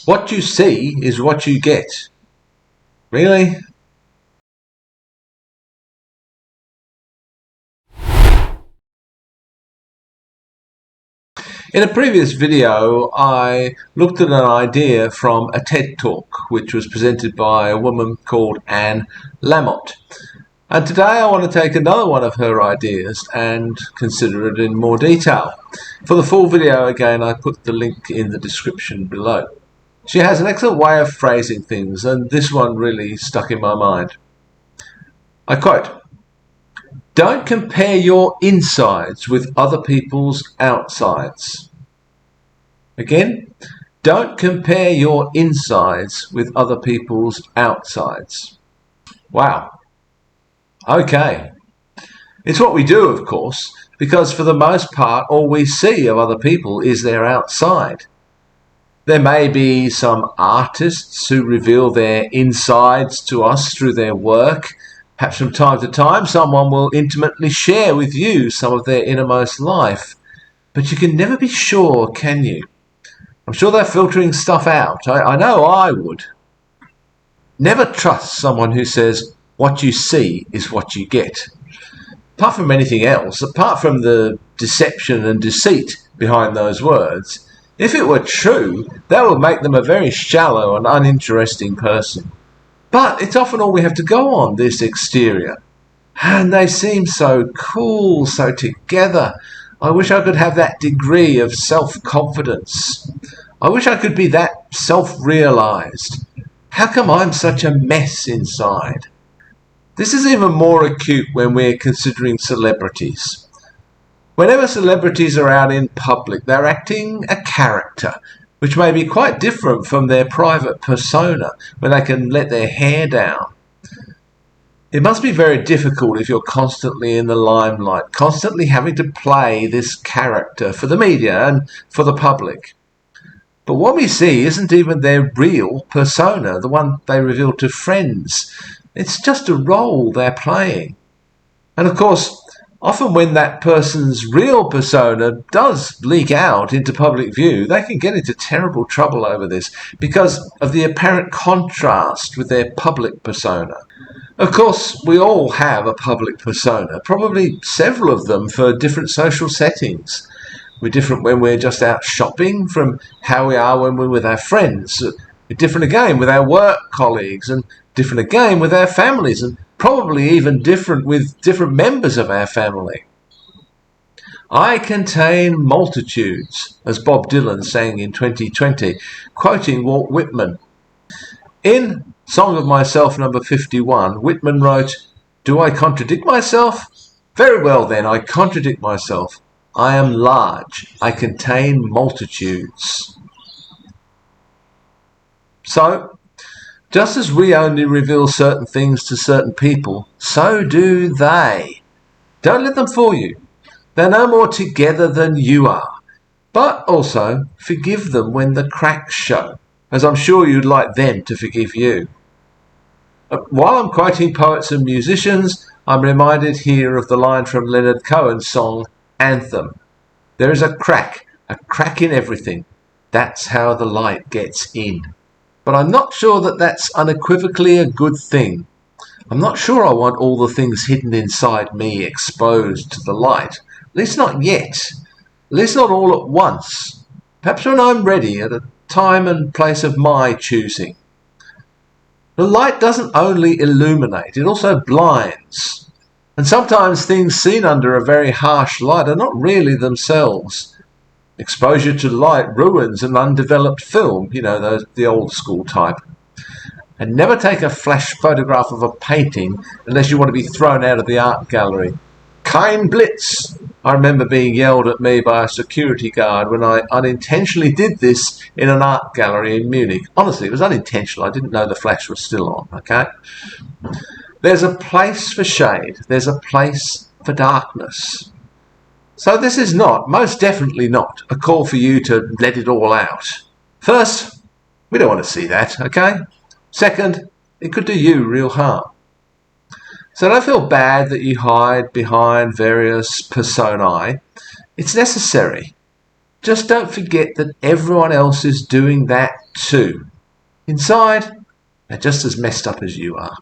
What you see is what you get. Really? In a previous video, I looked at an idea from a TED Talk, which was presented by a woman called Anne Lamott. And today I want to take another one of her ideas and consider it in more detail. For the full video, again, I put the link in the description below. She has an excellent way of phrasing things, and this one really stuck in my mind. I quote, "Don't compare your insides with other people's outsides." Again, don't compare your insides with other people's outsides. Wow. Okay. It's what we do, of course, because for the most part, all we see of other people is their outside. There may be some artists who reveal their insides to us through their work. Perhaps from time to time, someone will intimately share with you some of their innermost life. But you can never be sure, can you? I'm sure they're filtering stuff out. I know I would. Never trust someone who says, what you see is what you get. Apart from anything else, apart from the deception and deceit behind those words, if it were true, that would make them a very shallow and uninteresting person. But it's often all we have to go on, this exterior. And they seem so cool, so together. I wish I could have that degree of self-confidence. I wish I could be that self-realized. How come I'm such a mess inside? This is even more acute when we're considering celebrities. Whenever celebrities are out in public, they're acting a character, which may be quite different from their private persona, when they can let their hair down. It must be very difficult if you're constantly in the limelight, constantly having to play this character for the media and for the public. But what we see isn't even their real persona, the one they reveal to friends. It's just a role they're playing. And of course, often when that person's real persona does leak out into public view, they can get into terrible trouble over this because of the apparent contrast with their public persona. Of course, we all have a public persona, probably several of them for different social settings. We're different when we're just out shopping from how we are when we're with our friends. We're different again with our work colleagues, and different again with our families, and probably even different with different members of our family. I contain multitudes, as Bob Dylan sang in 2020, quoting Walt Whitman. In Song of Myself number 51, Whitman wrote, "Do I contradict myself? Very well then, I contradict myself. I am large. I contain multitudes." So, just as we only reveal certain things to certain people, so do they. Don't let them fool you. They're no more together than you are. But also, forgive them when the cracks show, as I'm sure you'd like them to forgive you. While I'm quoting poets and musicians, I'm reminded here of the line from Leonard Cohen's song, Anthem. There is a crack in everything. That's how the light gets in. But I'm not sure that that's unequivocally a good thing. I'm not sure I want all the things hidden inside me exposed to the light. At least not yet. At least not all at once. Perhaps when I'm ready, at a time and place of my choosing. The light doesn't only illuminate, it also blinds. And sometimes things seen under a very harsh light are not really themselves. Exposure to light ruins an undeveloped film, the old school type. And never take a flash photograph of a painting unless you want to be thrown out of the art gallery. Kein Blitz! I remember being yelled at me by a security guard when I unintentionally did this in an art gallery in Munich. Honestly, it was unintentional. I didn't know the flash was still on, okay? There's a place for shade. There's a place for darkness. So this is not, most definitely not, a call for you to let it all out. First, we don't want to see that, okay? Second, it could do you real harm. So don't feel bad that you hide behind various personae. It's necessary. just don't forget that everyone else is doing that too. Inside, they're just as messed up as you are.